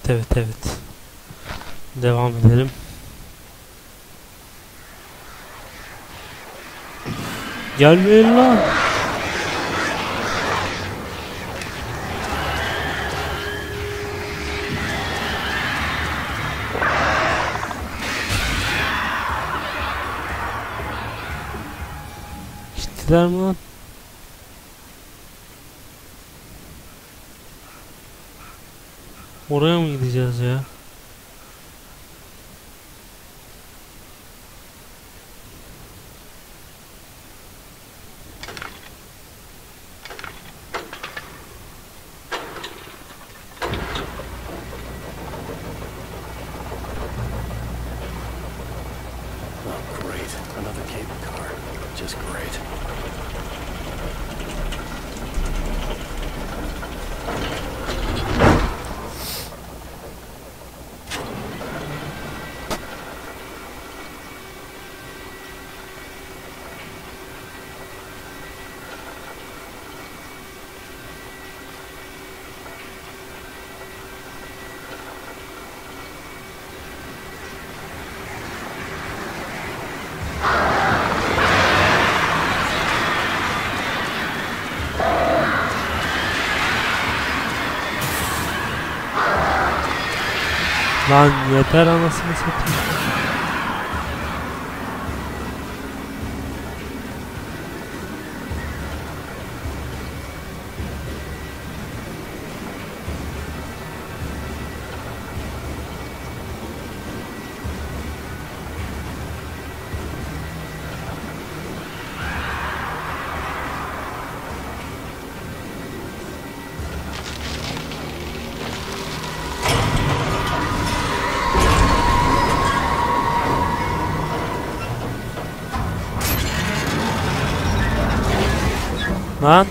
Evet. Devam edelim. Gelmeyin lan. Gittiler mi lan? Oraya mı gideceğiz ya? Lan yeter anasını satayım. Lan.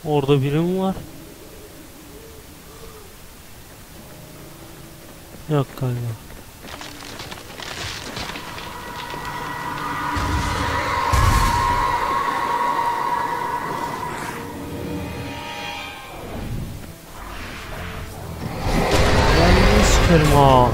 Orada biri mi var? Yok galiba. Ha.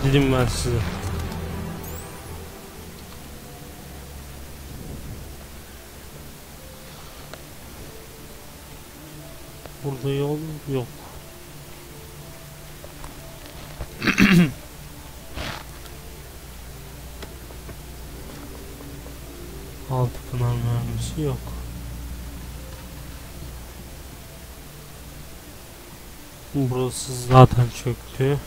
Dedim ben size. Burada yol yok. Altı pınar mermisi yok. Burası zaten çöktü.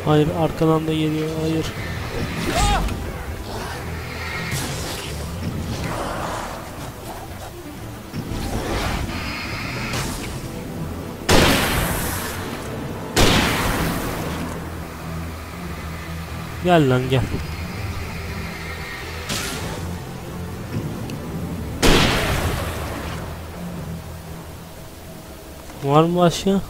Hayır, arkadan da geliyor. Hayır. Gel lan gel. Var mı başka?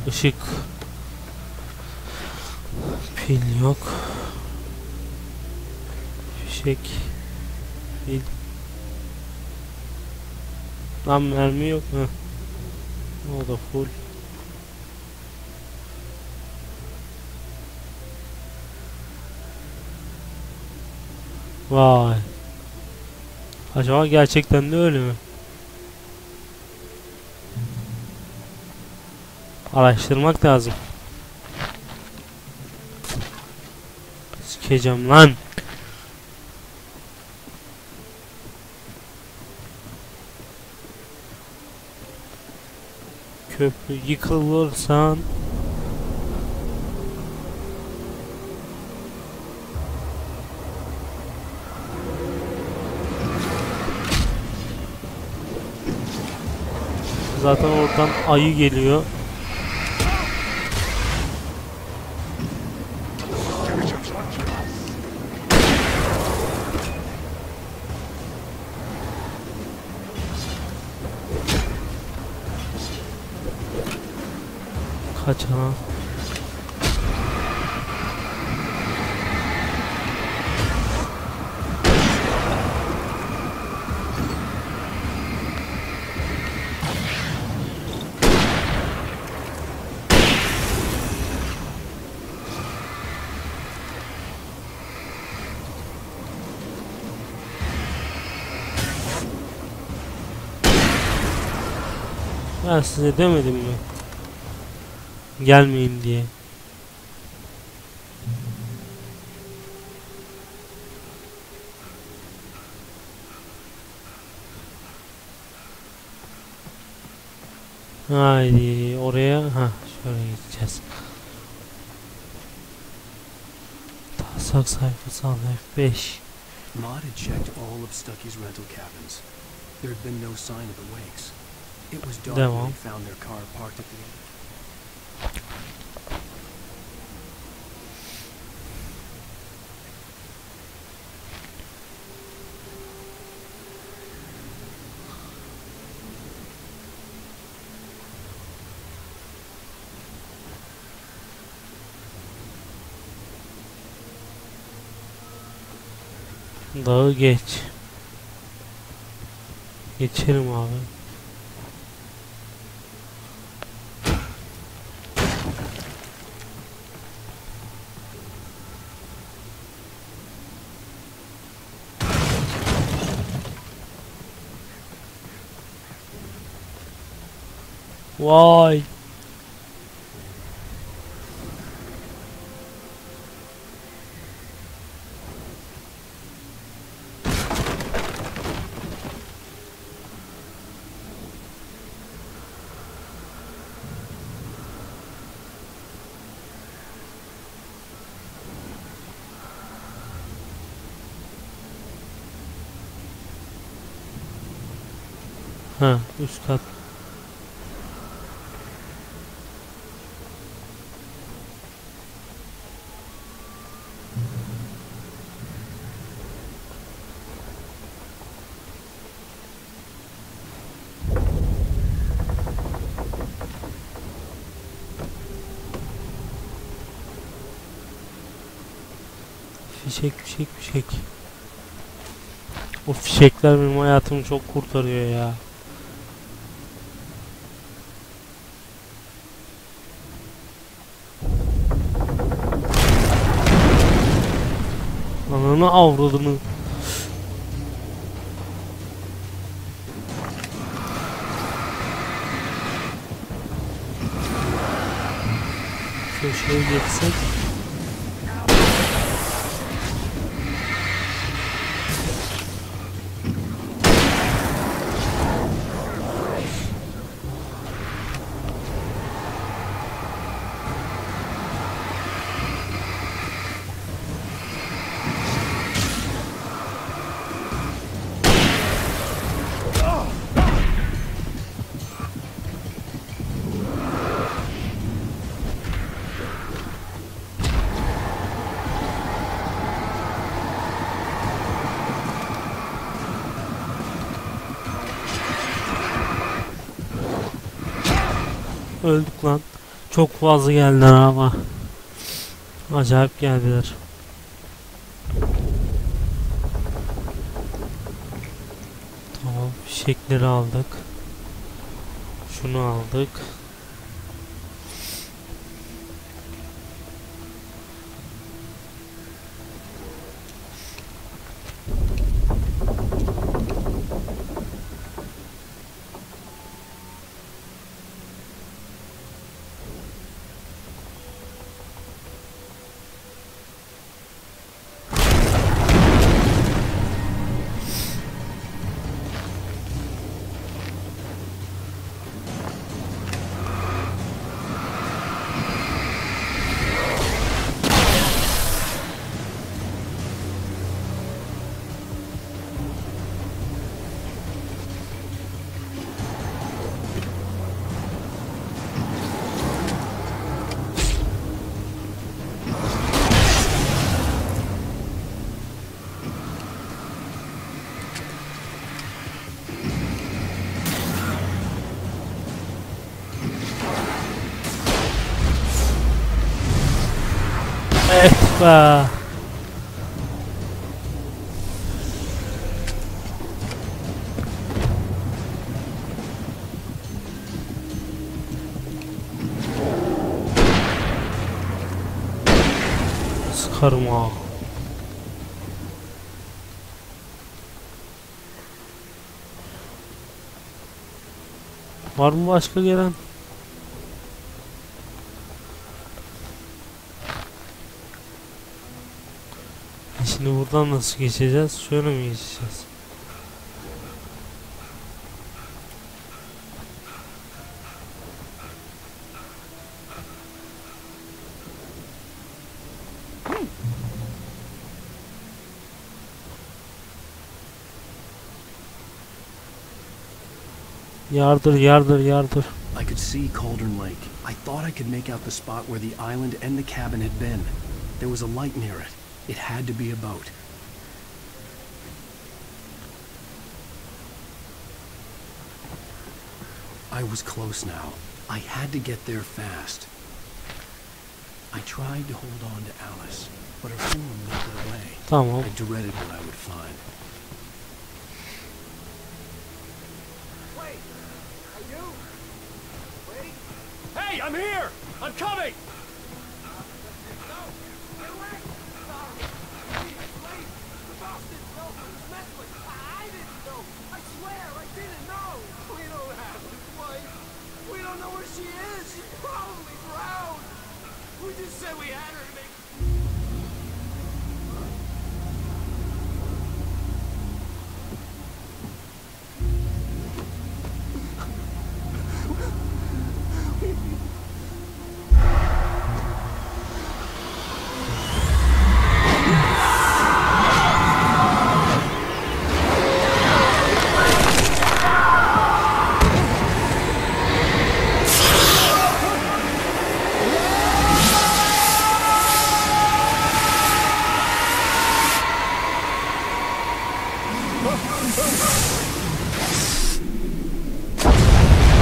Işık. Pil yok. Fişek. Pil. Lan mermi yok mu? O da full. Vay. Acaba gerçekten de öyle mi? Araştırmak lazım. Sikeceğim lan. Köprü yıkılırsan zaten oradan ayı geliyor. Kaç ha? Ben size demedim mi? Gelmeyin diye. Haydi oraya, şöyle gideceğiz. Taslak sayfası al F5. Maud had checked all of Stucky's rental cabins. There had been no sign of the wakes. It was dark when they found their car parked at the end. Dağı geç. Geçelim abi. Vay. Üst kat. Fişek. O fişekler benim hayatımı çok kurtarıyor ya. Ananı avradını. Köşeye geçsek. Öldük lan. Çok fazla geldiler ama. Acayip geldiler. Tamam, fişekleri aldık. Şunu aldık. be. Sıkarım ha. Var mı başka gelen? Şimdi buradan nasıl geçeceğiz? Şöyle mi geçeceğiz? Yardır, yardır, yardır. I could see Cauldron Lake. I thought I could make out the spot where the island and the cabin had been. There was a light near it. It had to be a boat. I was close now. I had to get there fast. I tried to hold on to Alice, but her form melted away. Tamam. I dreaded what I would find. Wait! Are you? Wait! Hey, I'm here! I'm coming! No! Get away! Please! The boss didn't know what was meant with. I didn't know! I swear I didn't know! We don't have his wife! We don't know where she is! She's probably drowned! We just said we had her to make...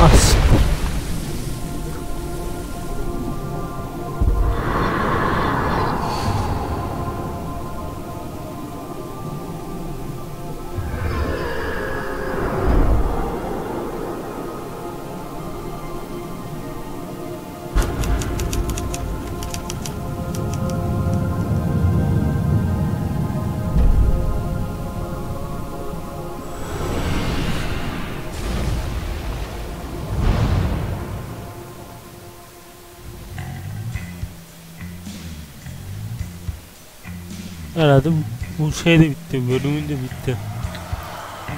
As. Herhalde bu şey de bitti, bölümün de bitti.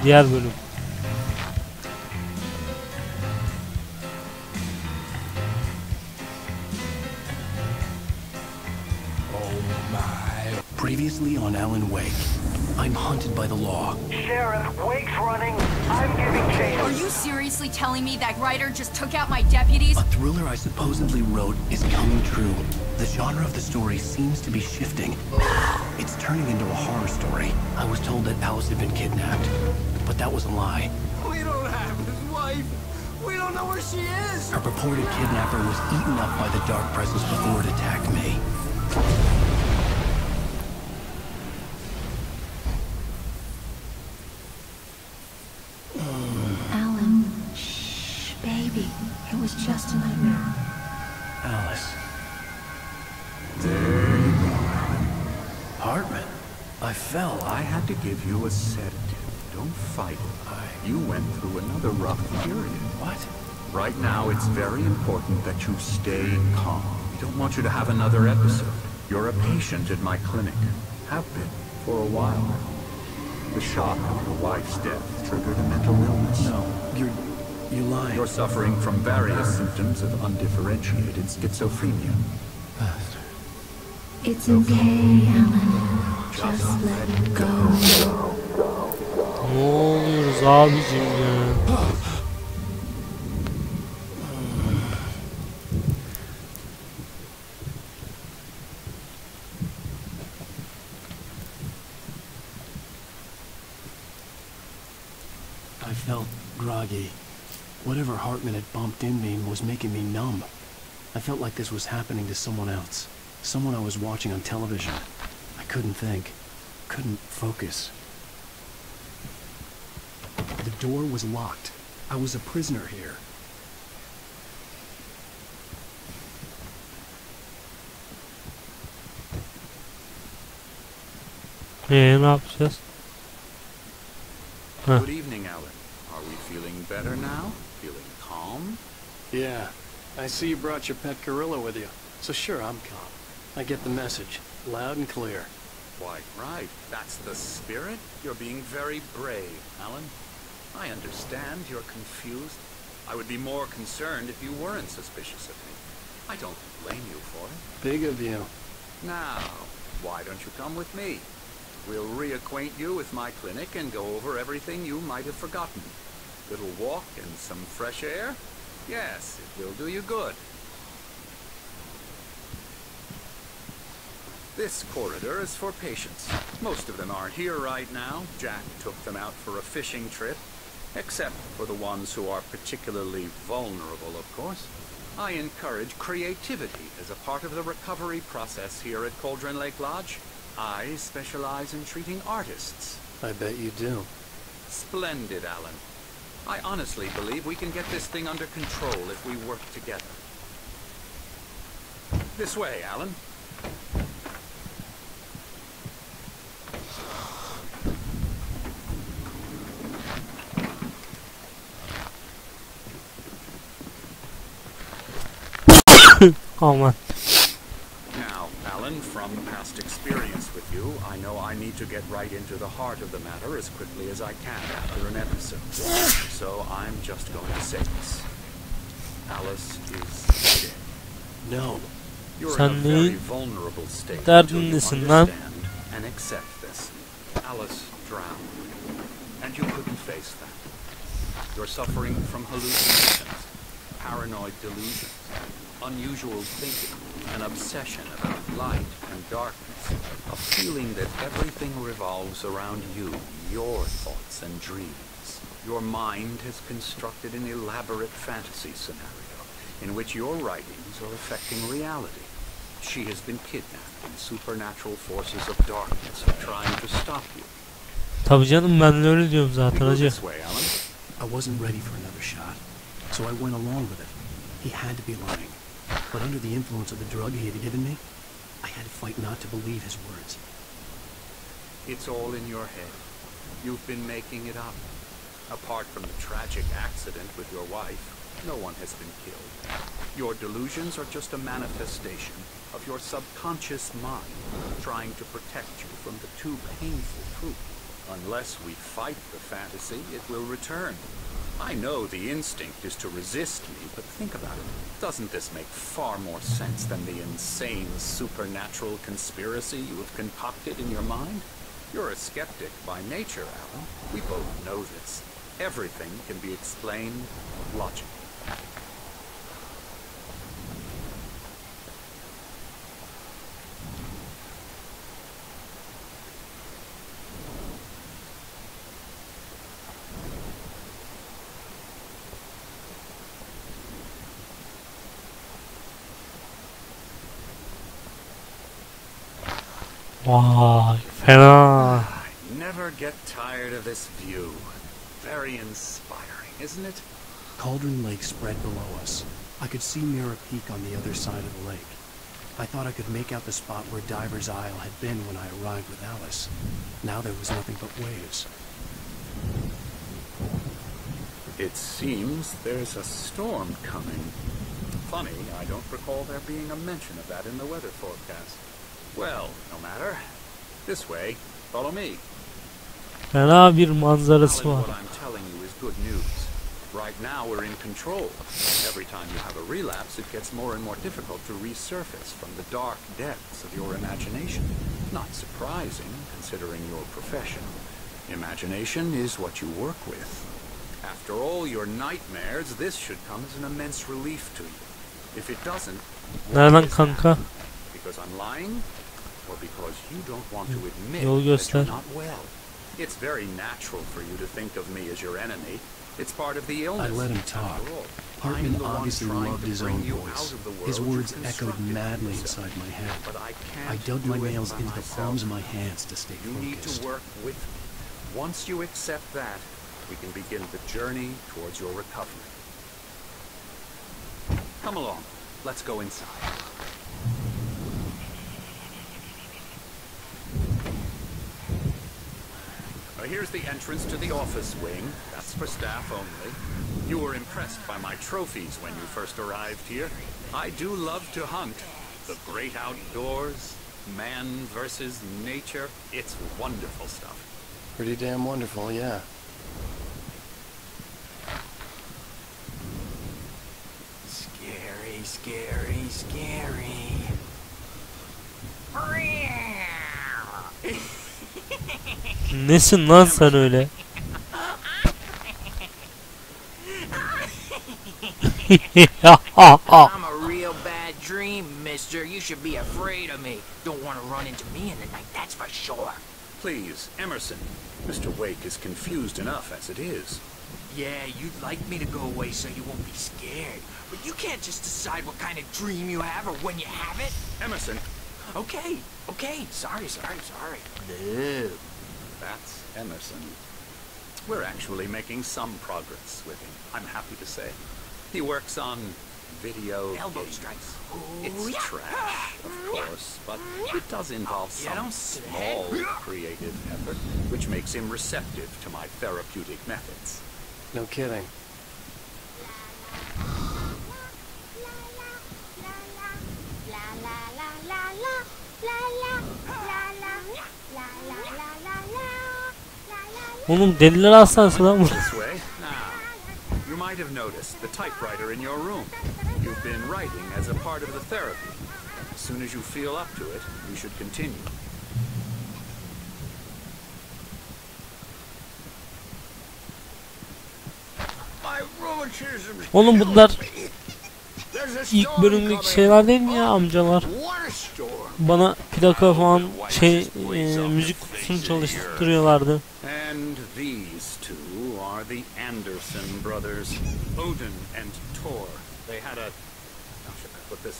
Diğer bölüm. Previously on Alan Wake, I'm hunted by the law. Sheriff, Wake's running. I'm giving chase. Are you seriously telling me that writer just took out my deputies? A thriller I supposedly wrote is coming true. The genre of the story seems to be shifting. It's turning into a horror story. I was told that Alice had been kidnapped, but that was a lie. We don't have his wife. We don't know where she is. Her purported kidnapper was eaten up by the dark presence before it attacked me. Alan, shh, baby. It was just a nightmare. Alice. Hartman, I fell. I had to give you a sedative. Don't fight it. You went through another rough period. What? Right now, it's very important that you stay calm. We don't want you to have another episode. You're a patient at my clinic. Have been for a while now. The shock of your wife's death triggered a mental illness. No, you're lying. You're suffering from various symptoms of undifferentiated schizophrenia. It's okay, Alan. Just let it go. Ne oluyoruz abicim ya? I felt groggy. Whatever Hartman had bumped in me was making me numb. I felt like this was happening to someone else. Someone I was watching on television. I couldn't think. Couldn't focus. The door was locked. I was a prisoner here. Ne yapacağız? Good evening, Alan. Are we feeling better now? Feeling calm? Yeah. I see you brought your pet gorilla with you. So sure, I'm calm. I get the message. Loud and clear. Quite right. That's the spirit. You're being very brave, Alan. I understand you're confused. I would be more concerned if you weren't suspicious of me. I don't blame you for it. Big of you. Now, why don't you come with me? We'll reacquaint you with my clinic and go over everything you might have forgotten. Little walk and some fresh air? Yes, it will do you good. This corridor is for patients. Most of them aren't here right now. Jack took them out for a fishing trip. Except for the ones who are particularly vulnerable, of course. I encourage creativity as a part of the recovery process here at Cauldron Lake Lodge. I specialize in treating artists. I bet you do. Splendid, Alan. I honestly believe we can get this thing under control if we work together. This way, Alan. Aman. Now, Alan, from past experience with you, I know I need to get right into the heart of the matter as quickly as I can after an episode. So I'm just going to say this. Alice is dead. No. You're in a very vulnerable state until you Derdindesin lan. understand and accept this. Alice drowned. And you couldn't face that. You're suffering from hallucinations, paranoid delusions, unusual thinking, an obsession about light and darkness, a feeling that everything revolves around you, your thoughts and dreams. Your mind has constructed an elaborate fantasy scenario in which your writings are affecting reality. She has been kidnapped and supernatural forces of darkness are trying to stop you. Tabii canım, ben de öyle diyorum zaten We go hacı. this way, Alan. I wasn't ready for another shot, so I went along with it. He had to be lying. But under the influence of the drug he had given me, I had to fight not to believe his words. It's all in your head. You've been making it up. Apart from the tragic accident with your wife, no one has been killed. Your delusions are just a manifestation of your subconscious mind trying to protect you from the too painful truth. Unless we fight the fantasy, it will return. I know the instinct is to resist me, but think about it. Doesn't this make far more sense than the insane supernatural conspiracy you have concocted in your mind? You're a skeptic by nature, Alan. We both know this. Everything can be explained logically. Vay fena. I never get tired of this view. Very inspiring, isn't it? Cauldron Lake spread below us. I could see Mirror Peak on the other side of the lake. I thought I could make out the spot where Diver's Isle had been when I arrived with Alice. Now there was nothing but waves. It seems there's a storm coming. Funny, I don't recall there being a mention of that in the weather forecast. Well, no matter. This way. Follow me. Fena bir manzarası Alan, var. what I'm telling you is good news. Right now we're in control. Every time you have a relapse, it gets more and more difficult to resurface from the dark depths of your imagination. Not surprising, considering your profession. Imagination is what you work with. After all your nightmares, this should come as an immense relief to you. If it doesn't, why Nereden is that? kanka? Because I'm lying? Or because you don't want to admit Yol that you're göster. not well? It's very natural for you to think of me as your enemy. It's part of the I illness. let him talk. After all, Hartman I'm the one obviously trying loved to his bring own you voice. out of the world His you words echoed constructed madly yourself. inside my head. But I can't I dug my do it nails by into the myself. palms of my hands to stay You need focused. to work with me. Once you accept that, we can begin the journey towards your recovery. Come along. Let's go inside. Here's the entrance to the office wing. That's for staff only. You were impressed by my trophies when you first arrived here. I do love to hunt. The great outdoors, man versus nature. It's wonderful stuff. Pretty damn wonderful, yeah. Scary, scary, scary. Nesin lan sen öyle? I'm a real bad dream, mister. You should be afraid of me. Don't want to run into me in the night, that's for sure. Please, Emerson. Mr. Wake is confused enough as it is. Yeah, you'd like me to go away so you won't be scared. But you can't just decide what kind of dream you have or when you have it. Emerson, Okay, okay. Sorry. No. that's Emerson. We're actually making some progress with him, I'm happy to say. He works on video Elbow games. strikes. It's Yeah. trash, of course, but it does involve You some don't say. small creative effort, which makes him receptive to my therapeutic methods. No kidding. Oğlum deliler hastanesi lan bu. This way. Now, you might have noticed the typewriter in your room. You've been writing as a part of the therapy. As soon as you feel up to it, you should continue. Oğlum bunlar ilk bölümdeki şeyler değil mi ya, amcalar? Bana plaka falan müzik kutusunu çalıştırıyorlardı. And these two are the Anderson brothers, Odin and Thor. They had how should I put this?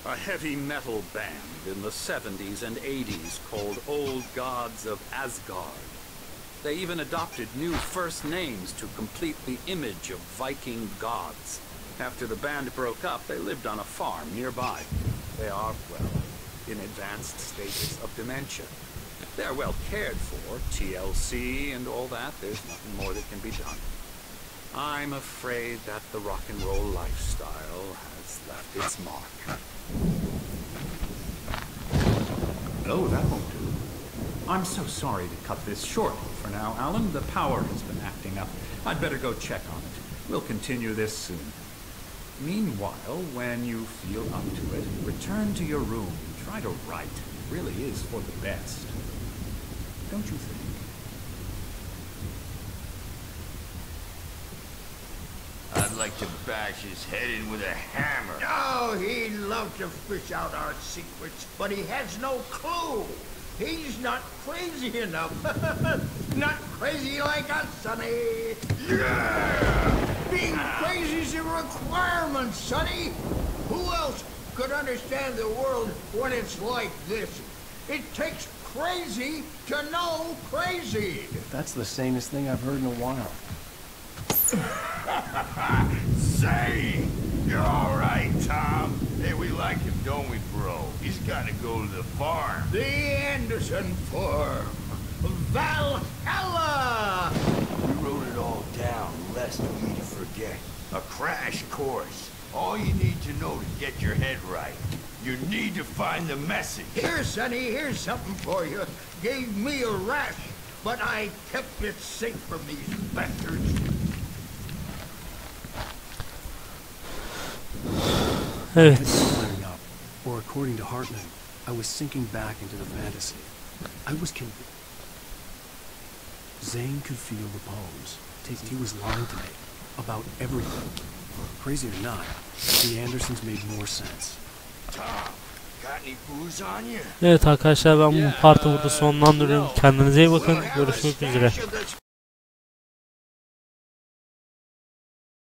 A heavy metal band in the 70s and 80s called Old Gods of Asgard. They even adopted new first names to complete the image of Viking gods. After the band broke up, they lived on a farm nearby. They are, well, in advanced stages of dementia. They're well cared for, TLC and all that. There's nothing more that can be done. I'm afraid that the rock and roll lifestyle has left its mark. Oh, that won't do. I'm so sorry to cut this short for now, Alan. The power has been acting up. I'd better go check on it. We'll continue this soon. Meanwhile, when you feel up to it, return to your room and try to write. It really is for the best. Don't you think? I'd like to bash his head in with a hammer. Oh, he'd love to fish out our secrets, but he has no clue. He's not crazy enough. Not crazy like us, Sonny. Yeah! Being crazy's a requirement, Sonny. Who else could understand the world when it's like this? It takes crazy to know crazy. That's the sanest thing I've heard in a while. Say, you're all right, Tom. Hey, we like him, don't we, bro? He's got to go to the farm. The Anderson farm. Valhalla! We wrote it all down, lest we forget. A crash course. All you need to know to get your head right. You need to find the message. Here, Sonny, here's something for you. Gave me a rash, but I kept it safe from these bastards. Evet. Climbing up, or according to Hartman, I was sinking back into the fantasy. I was convinced Zane could feel the poems. He was lying to me about everything. Crazy or not, the Andersons made more sense. Tom, got any booze on you? Evet arkadaşlar, ben bu partı burada sonlandırıyorum. Kendinize iyi bakın. Görüşmek üzere.